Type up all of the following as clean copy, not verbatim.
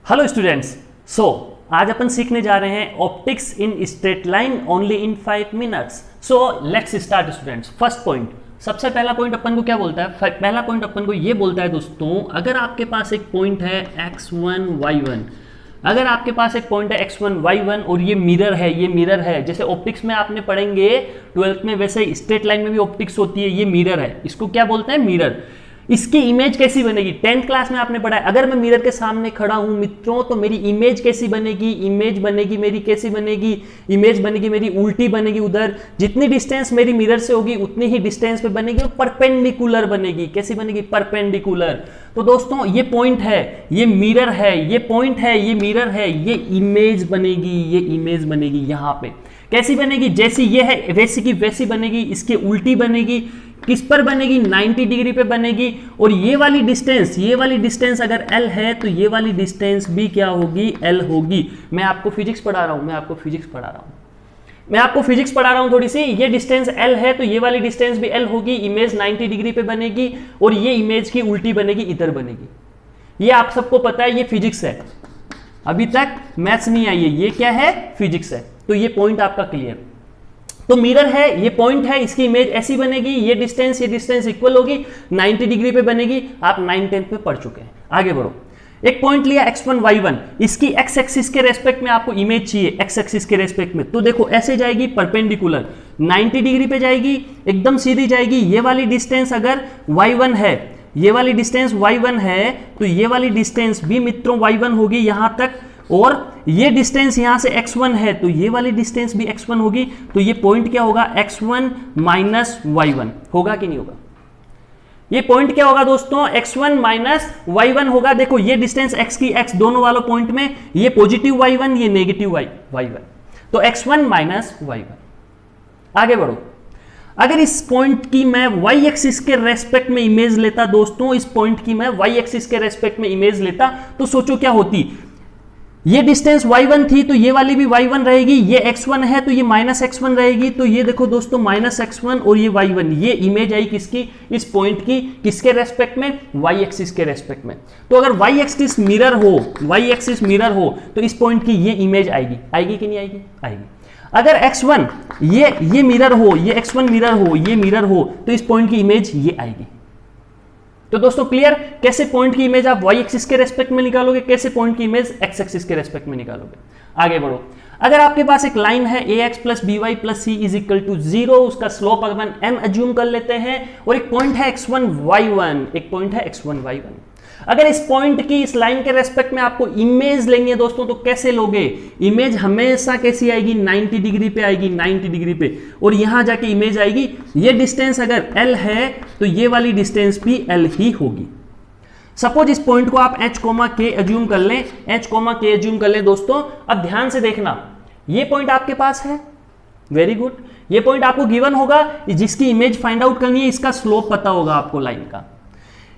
Hello students. आज अपन सीखने जा रहे हैं optics in straight line only in 5 minutes. So let's start students. First point, सबसे पहला पॉइंट अपन को क्या बोलता है? पहला पॉइंट अपन को ये बोलता है दोस्तों, अगर आपके पास एक पॉइंट है x1 y1, अगर आपके पास एक पॉइंट है x1 y1 और ये मिरर है, ये मिरर है, जैसे ऑप्टिक्स में आपने पढ़ेंगे 12th में, वैसे स्ट्रेट लाइन में भी ऑप्टिक्स होती है, ये मिरर है, इसको क्या बोलते हैं? मिरर। इसकी इमेज कैसी बनेगी? 10th क्लास में आपने पढ़ा है, अगर मैं मिरर के सामने खड़ा हूं मित्रों तो मेरी इमेज कैसी बनेगी? इमेज बनेगी मेरी कैसी बनेगी? इमेज बनेगी मेरी उल्टी बनेगी, उधर जितनी डिस्टेंस मेरी मिरर से होगी उतनी ही डिस्टेंस पे बनेगी और परपेंडिकुलर बनेगी। कैसी बनेगी? परपेंडिकुलर। तो दोस्तों ये पॉइंट है, ये मिरर है, ये पॉइंट है, ये मिरर है, ये इमेज बनेगी, ये इमेज बनेगी। यहां पे कैसी बनेगी? जैसी ये है वैसी की वैसी बनेगी, इसके उल्टी बनेगी। किस पर बनेगी? 90 डिग्री पे बनेगी। और ये वाली डिस्टेंस अगर L है तो ये वाली डिस्टेंस भी क्या होगी? L होगी। मैं आपको फिजिक्स पढ़ा रहा हूं, थोड़ी सी। ये डिस्टेंस L है तो ये वाली डिस्टेंस भी L होगी। इमेज 90 डिग्री पे बनेगी और ये इमेज की उल्टी बनेगी, इधर बनेगी। ये आप सबको पता है, ये फिजिक्स है, अभी तक मैथ्स नहीं आई है, ये क्या है? फिजिक्स है। तो ये पॉइंट आपका क्लियर। तो मिरर है, ये पॉइंट है, इसकी इमेज ऐसी बनेगी, ये डिस्टेंस इक्वल होगी, 90 डिग्री पे बनेगी। आप 9-10 में पढ़ चुके हैं। आगे बढ़ो। एक पॉइंट लिया x1 y1, इसकी x एक्सिस के रेस्पेक्ट में आपको इमेज चाहिए, x एक्सिस के रेस्पेक्ट में। तो देखो ऐसे जाएगी परपेंडिकुलर, 90 डिग्री पे जाएगी, एकदम सीधी जाएगी। ये वाली डिस्टेंस अगर y1 है, ये वाली डिस्टेंस y1 है तो ये वाली डिस्टेंस भी मित्रों y1 होगी यहां तक। और ये डिस्टेंस यहां से x1 है तो ये वाली डिस्टेंस भी x1 होगी। तो ये पॉइंट क्या होगा? x1 माइनस y1 होगा कि नहीं होगा? ये पॉइंट क्या होगा दोस्तों? x1 माइनस y1 होगा। देखो ये डिस्टेंस x की x दोनों वालों पॉइंट में, ये पॉजिटिव y1, ये नेगेटिव y1, तो x1 माइनस y1। आगे बढ़ो। अगर इस पॉइंट की मैं y एक्सिस के रेस्पेक्ट में इमेज लेता दोस्तों, इस पॉइंट की मैं y एक्सिस के रेस्पेक्ट में इमेज लेता तो सोचो क्या होती। ये डिस्टेंस y1 थी तो ये वाली भी y1 रहेगी, ये x1 है तो ये माइनस x1 रहेगी। तो ये देखो दोस्तों माइनस x1 और ये y1, ये इमेज आई किसकी? इस पॉइंट की। किसके रेस्पेक्ट में? y एक्सिस के रेस्पेक्ट में। तो अगर y एक्सिस मिरर हो तो इस पॉइंट की ये इमेज आएगी कि नहीं आएगी? आएगी। अगर x1 ये मिरर हो, ये x1 मिरर हो तो इस पॉइंट की इमेज ये आएगी। तो दोस्तों क्लियर? कैसे पॉइंट की इमेज आप y एक्सिस के रेस्पेक्ट में निकालोगे, कैसे पॉइंट की इमेज x एक्सिस के रेस्पेक्ट में निकालोगे। आगे बढ़ो। अगर आपके पास एक लाइन है ax plus by plus c is equal to 0, उसका स्लोप अपन m एज्यूम कर लेते हैं, और एक पॉइंट है x1 y1, अगर इस पॉइंट की, इस लाइन के रेस्पेक्ट में आपको इमेज लेंगे दोस्तों तो कैसे लोगे? इमेज हमेशा कैसी आएगी? 90 डिग्री पे आएगी, 90 डिग्री पे, और यहां जाके इमेज आएगी। ये डिस्टेंस अगर L है तो ये वाली डिस्टेंस भी L ही होगी। सपोज इस पॉइंट को आप h, k एज्यूम कर लें, दोस्तों। अब ध्यान से देखना, ये पॉइंट आपके पास है, वेरी गुड। ये पॉइंट आपको गिवन होगा, जिसकी इमेज फाइंड आउट करनी है, इसका स्लोप पता होगा आपको लाइन का।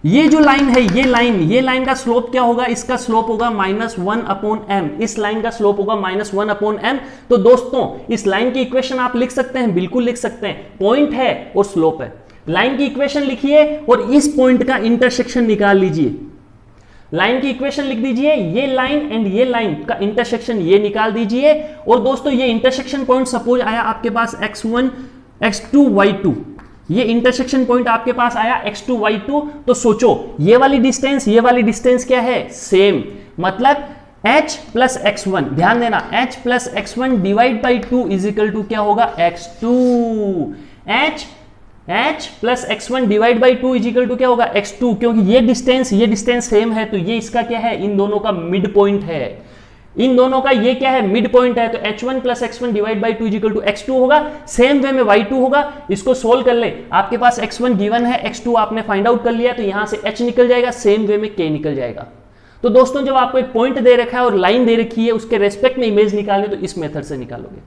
ये जो लाइन है, ये लाइन का स्लोप क्या होगा? इसका स्लोप होगा -1/m। इस लाइन का स्लोप होगा -1/m। तो दोस्तों इस लाइन की इक्वेशन आप लिख सकते हैं, बिल्कुल लिख सकते हैं। पॉइंट है और स्लोप है, लाइन की इक्वेशन लिखिए और इस पॉइंट का इंटरसेक्शन निकाल लीजिए। लाइन की इक्वेशन लिख दीजिए, ये लाइन एंड ये लाइन का इंटरसेक्शन ये निकाल दीजिए। और दोस्तों ये इंटरसेक्शन पॉइंट सपोज आया आपके पास x1 x2 y2, ये इंटरसेक्शन पॉइंट आपके पास आया x2 y2। तो सोचो ये वाली डिस्टेंस क्या है? सेम, मतलब h प्लस x1, ध्यान देना, h plus x1 divide by 2 is equal to क्या होगा? x2। h plus x1 divide by 2 is equal to क्या होगा? x2, क्योंकि ये डिस्टेंस सेम है तो ये इसका क्या है? इन दोनों का मिड पॉइंट है। इन दोनों का ये क्या है? मिड पॉइंट है। तो h1 plus x1 divide by 2 is equal to x2 होगा। सेम वे में y2 होगा। इसको सोल्व कर ले, आपके पास x1 गिवन है, x2 आपने फाइंड आउट कर लिया, तो यहां से h निकल जाएगा, सेम वे में k निकल जाएगा। तो दोस्तों जब आपको एक पॉइंट दे रखा है और लाइन दे रखी है, उसके रेस्पेक्ट में इमेज निकालनी तो इस मेथड से निकालोगे।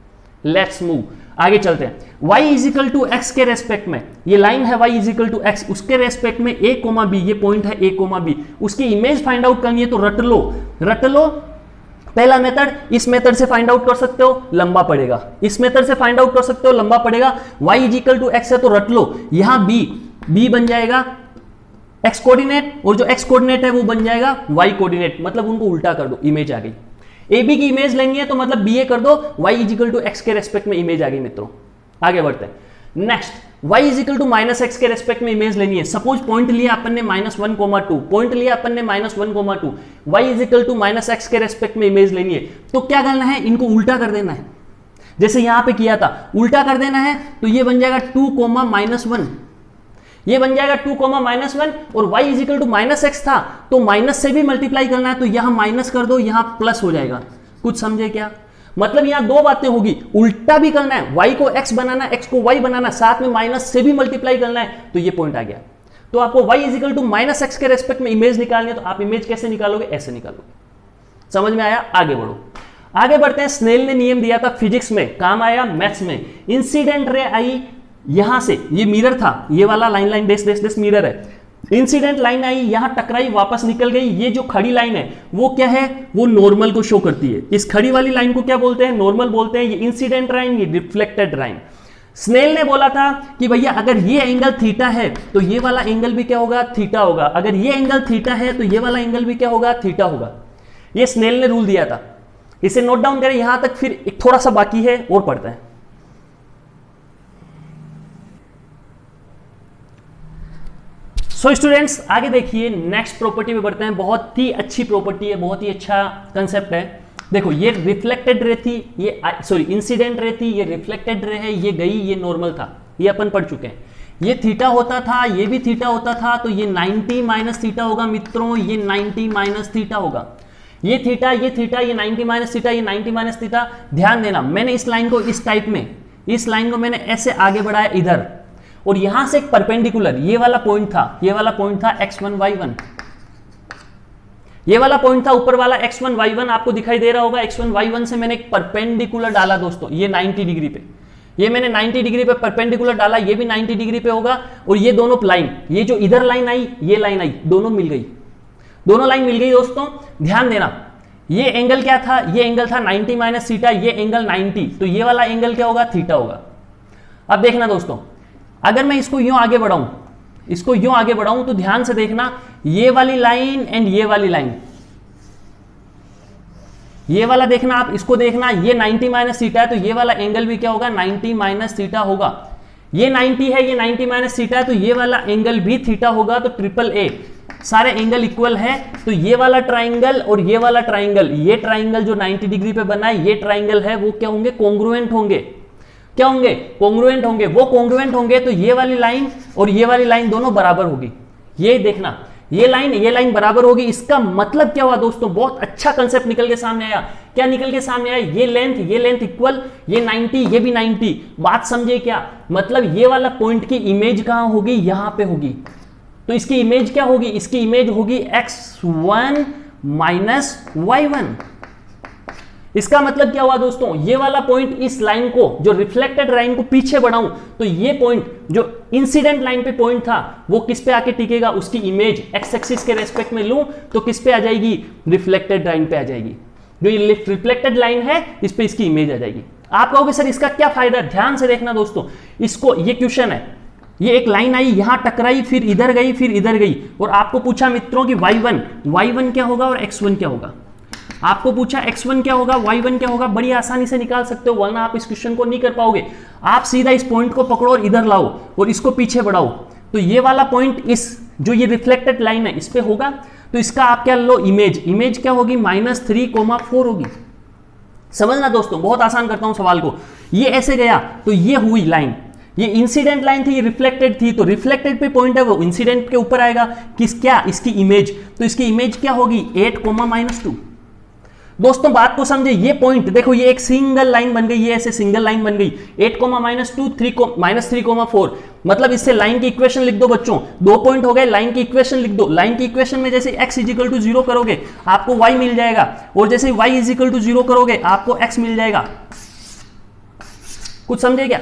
लेट्स मूव, आगे चलते हैं। y is equal to x के रेस्पेक्ट में, ये लाइन है y is equal to x, उसके रेस्पेक्ट में a, b, ये पॉइंट है a, b, उसकी इमेज फाइंड आउट करनी है तो रट लो। पहला मेथड, इस मेथड से फाइंड आउट कर सकते हो, लंबा पड़ेगा। इस मेथड से फाइंड आउट कर सकते हो, लंबा पड़ेगा। y is equal to x है तो रट लो, यहां b बन जाएगा एक्स कोऑर्डिनेट, और जो एक्स कोऑर्डिनेट है वो बन जाएगा वाई कोऑर्डिनेट, मतलब उनको उल्टा कर दो, इमेज आ गई। ए बी की इमेज लेनी है तो मतलब बी ए कर दो, y इजिकल टू एक्स के रेस्पेक्ट में इमेज आ गई मित्रों। आगे बढ़ते हैं। Next, y is equal to minus x के रेस्पेक्ट में इमेज लेनी है। सपोज पॉइंट लिया अपन ने -1,2, पॉइंट लिया अपन ने -1,2, y is equal to minus x के रेस्पेक्ट में इमेज लेनी है। तो क्या करना है, इनको उल्टा कर देना है, जैसे यहां पे किया था, उल्टा कर देना है। तो ये बन जाएगा 2,-1, ये बन जाएगा 2,-1, और y is equal to minus x था तो माइनस से भी मल्टीप्लाई करना है, तो यहां माइनस कर दो, यहां प्लस हो जाएगा। कुछ समझे क्या? मतलब यहां दो बातें होगी, उल्टा भी करना है, y को x बनाना, x को y बनाना, साथ में माइनस से भी मल्टीप्लाई करना है, तो ये पॉइंट आ गया। तो आपको y is equal to minus x के रेस्पेक्ट में इमेज निकालनी है, तो आप इमेज कैसे निकालोगे, ऐसे निकालोगे। समझ में आया? आगे बढ़ो, आगे बढ़ते हैं। स्नेल ने नियम दिया था फिजिक्स में, काम आया मैथ्स में। इंसिडेंट रे आई यहां से, ये मिरर था, ये वाला लाइन लाइन डेस डेस डेस मिरर है। इंसिडेंट लाइन आई, यहां टकराई, वापस निकल गई। ये जो खड़ी लाइन है वो क्या है, वो नॉर्मल को शो करती है। इस खड़ी वाली लाइन को क्या बोलते हैं, नॉर्मल बोलते हैं। ये इंसिडेंट लाइन, ये रिफ्लेक्टेड लाइन। स्नेल ने बोला था कि भैया अगर ये एंगल थीटा है तो ये वाला एंगल भी क्या होगा, थीटा होगा। अगर ये एंगल थीटा है तो ये वाला एंगल भी क्या होगा, थीटा होगा। ये स्नेल ने रूल दिया था, इसे नोट डाउन करें यहां तक, फिर एक थोड़ा सा बाकी है और पढ़ते हैं। सो स्टूडेंट्स आगे देखिए, नेक्स्ट प्रॉपर्टी में बढ़ते हैं। बहुत ही अच्छी प्रॉपर्टी है, बहुत ही अच्छा कंसेप्ट है। देखो ये रिफ्लेक्टेड रे थी, ये सॉरी इंसिडेंट रे थी, ये रिफ्लेक्टेड रे है, ये गई, ये नॉर्मल था, ये अपन पढ़ चुके हैं। ये थीटा होता था, ये भी थीटा होता था, तो ये 90 माइनस थीटा होगा मित्रों, ये 90 माइनस थीटा होगा। ये थीटा, ये थीटा, ये 90 माइनस थीटा, ये 90 माइनस थीटा। ध्यान देना, मैंने इस लाइन को इस टाइप में, इस लाइन को मैंने ऐसे आगे बढ़ाया इधर, और यहां से एक परपेंडिकुलर, ये वाला पॉइंट था, ये वाला पॉइंट था x1 y1, ये वाला पॉइंट था ऊपर वाला x1 y1, आपको दिखाई दे रहा होगा। x1 y1 से मैंने एक परपेंडिकुलर डाला दोस्तों, ये 90 डिग्री पे, ये मैंने 90 डिग्री पे परपेंडिकुलर डाला, ये भी 90 डिग्री पे होगा। और ये दोनों लाइन, ये जो इधर लाइन आई, ये लाइन आई, दोनों मिल गई, दोनों लाइन मिल गई दोस्तों। ध्यान देना, ये एंगल क्या था, ये एंगल था 90 माइनस थीटा, ये एंगल 90, तो ये वाला एंगल क्या होगा, थीटा होगा। अब देखना दोस्तों, अगर मैं इसको यूं आगे बढ़ाऊं, इसको यूं आगे बढ़ाऊं, तो ध्यान से देखना, ये वाली लाइन एंड ये वाली लाइन, ये वाला देखना आप, इसको देखना, ये 90 माइनस थीटा है, तो ये वाला एंगल भी क्या होगा, 90 माइनस थीटा होगा। ये 90 है, ये 90 माइनस थीटा है, तो ये वाला एंगल भी थीटा होगा। तो ट्रिपल ए, सारे एंगल इक्वल है, तो ये वाला ट्राइंगल और ये वाला ट्राइंगल, ये ट्राइंगल जो 90 डिग्री पे बना है, ये ट्राइंगल है, वो क्या होंगे, कोंग्रुएंट होंगे। क्या होंगे, कोंग्रुएंट होंगे। वो कोंग्रुएंट होंगे तो ये वाली लाइन और ये वाली लाइन दोनों बराबर होगी। ये देखना, ये लाइन बराबर होगी। इसका मतलब क्या हुआ दोस्तों, बहुत अच्छा कंसेप्ट निकल के सामने आया। क्या निकल के सामने आया, ये लेंथ इक्वल, ये 90, ये भी 90। बात समझे क्या, मतलब ये वाला पॉइंट की इमेज कहां होगी, यहां पे होगी। तो इसकी इमेज क्या होगी, इसकी इमेज होगी x1 माइनस y1। इसका मतलब क्या हुआ दोस्तों, ये वाला पॉइंट, इस लाइन को, जो रिफ्लेक्टेड लाइन को पीछे बढ़ाऊं, तो ये पॉइंट जो इंसिडेंट लाइन पे पॉइंट था, वो किस पे आके टिकेगा, उसकी इमेज एक्स एक्सिस के रेस्पेक्ट में लूं तो किस पे आ जाएगी, रिफ्लेक्टेड लाइन पे आ जाएगी। जो ये रिफ्लेक्टेड लाइन है, इस पे इसकी इमेज आ जाएगी। आप कहोगे सर इसका क्या फायदा, ध्यान से देखना दोस्तों। इसको, ये क्वेश्चन है, ये एक लाइन आई, यहां टकराई, फिर इधर गई, फिर इधर गई, और आपको पूछा मित्रों कि y1 क्या होगा और x1 क्या होगा। आपको पूछा x1 क्या होगा, y1 क्या होगा। बड़ी आसानी से निकाल सकते हो, वरना आप इस क्वेश्चन को नहीं कर पाओगे। आप सीधा इस पॉइंट को पकड़ो और इधर लाओ और इसको पीछे बढ़ाओ, तो ये वाला पॉइंट, इस जो ये रिफ्लेक्टेड लाइन है, इस पे होगा। तो इसका आप क्या लो, इमेज क्या होगी, -3,4 होगी। समझना दोस्तों, बहुत आसान करता हूं सवाल को। ये ऐसे गया तो ये हुई लाइन, ये इंसिडेंट लाइन थी, ये रिफ्लेक्टेड थी, तो रिफ्लेक्टेड पे पॉइंट है वो इंसिडेंट के ऊपर आएगा। किस, क्या, इसकी इमेज, तो इसकी इमेज क्या होगी, 8,-2। दोस्तों बात को समझे, ये पॉइंट देखो, ये एक सिंगल लाइन बन गई, ये ऐसे सिंगल लाइन बन गई, 8,-2, -3,4। मतलब इससे लाइन की इक्वेशन लिख दो बच्चों, 2 पॉइंट हो गए, लाइन की इक्वेशन लिख दो। लाइन की इक्वेशन में जैसे x = 0 करोगे आपको y मिल जाएगा, और जैसे y = 0 करोगे आपको x मिल जाएगा। कुछ समझे क्या,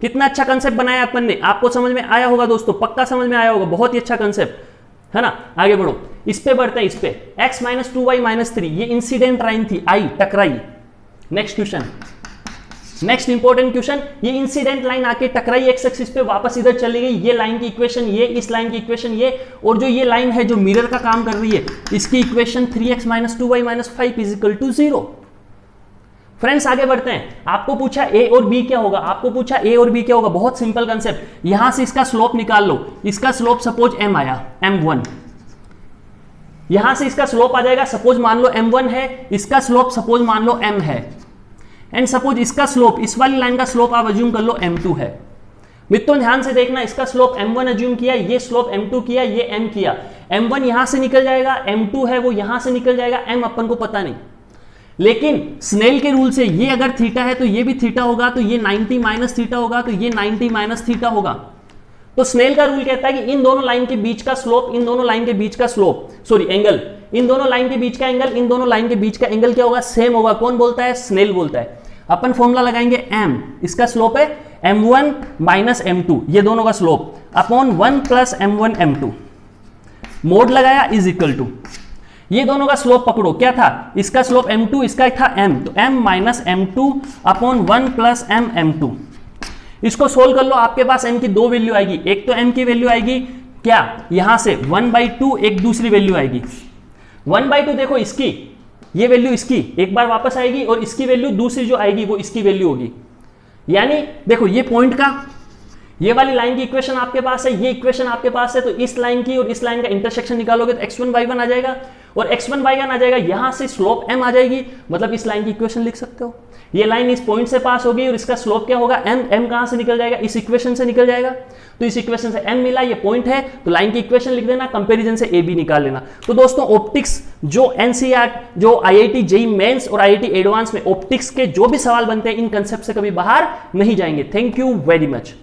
कितना अच्छा कंसेप्ट बनाया अपन ने, आपको समझ में आया होगा दोस्तों, पक्का समझ में आया होगा, बहुत ही अच्छा कंसेप्ट है ना। आगे बढ़ो, इस पे बढ़ते हैं, इस पे x - 2y - 3, ये इंसिडेंट लाइन थी, आई टकराई। Next question, next important question, ये इंसिडेंट लाइन आके टकराई एक्स एक्सिस पे, वापस इधर चली गई, ये लाइन की इक्वेशन, ये इस लाइन की इक्वेशन, ये और जो ये लाइन है जो मिरर का काम कर रही है, इसकी इक्वेशन 3x - 2y - 5 = 0। फ्रेंड्स आगे बढ़ते हैं। आपको पूछा a और b क्या होगा, आपको पूछा a और b क्या होगा, बहुत सिंपल कंसेप्ट, यहां से इसका स्लोप निकाल लो, इसका स्लोप सपोज m आया, m1, यहां से इसका स्लोप आ जाएगा, सपोज मान लो m1 है, इसका स्लोप सपोज मान लो m है, एंड सपोज इसका स्लोप, इस वाली लाइन का स्लोप आप अज्यूम कर लो m2 है। मित्रों ध्यान से देखना, इसका स्लोप m1 अज्यूम किया, ये स्लोप m2 किया, ये m किया, m1 यहां से निकल जाएगा, m2 है वो यहां से निकल जाएगा, m अपन को पता नहीं, लेकिन स्नेल के रूल से ये अगर थीटा है तो ये भी थीटा होगा, तो ये 90 माइनस थीटा होगा, तो ये 90 माइनस थीटा होगा। तो स्नेल का रूल कहता है कि इन दोनों लाइन के बीच का स्लोप, इन दोनों लाइन के बीच का स्लोप, सॉरी एंगल, इन दोनों लाइन के बीच का एंगल, इन दोनों लाइन के बीच का एंगल क्या होगा, सेम होगा। कौन बोलता है, स्नेल बोलता है। अपन फॉर्मूला लगाएंगे m, इसका स्लोप है m1 माइनस m2, ये दोनों का slope upon 1 plus m1 m2, mode लगाया इज इक्वल टू, ये दोनों का स्लोप पकड़ो, क्या था, इसका स्लोप m2, इसका था m, तो m minus m2 upon 1 plus m m2। इसको सोल्व कर लो, आपके पास m की दो वैल्यू आएगी, एक तो m की वैल्यू आएगी क्या, यहां से 1/2, एक दूसरी वैल्यू आएगी 1/2, देखो इसकी ये वैल्यू इसकी एक बार वापस आएगी, और इसकी वैल्यू दूसरी जो आएगी वो इसकी वैल्यू होगी। यानी देखो ये पॉइंट का, ये वाली लाइन की इक्वेशन आपके पास है, ये इक्वेशन आपके पास है, तो इस लाइन की और इस लाइन का इंटरसेक्शन निकालोगे तो x1 y1 आ जाएगा, और x1 y1 आ जाएगा, यहां से स्लोप m आ जाएगी, मतलब इस लाइन की इक्वेशन लिख सकते हो। ये लाइन इस पॉइंट से पास होगी और इसका स्लोप क्या होगा, m कहां से निकल जाएगा, इस इक्वेशन से निकल जाएगा, तो इस इक्वेशन से m मिला, ये पॉइंट है, तो लाइन की इक्वेशन लिख देना, कंपैरिजन से a b निकाल लेना। तो दोस्तों ऑप्टिक्स जो एनसीईआरटी, जो आईआईटी जेईई मेंस और आईआईटी एडवांस में ऑप्टिक्स के जो भी सवाल बनते हैं, इन कंसेप्ट से कभी बाहर नहीं जाएंगे। Thank you very much.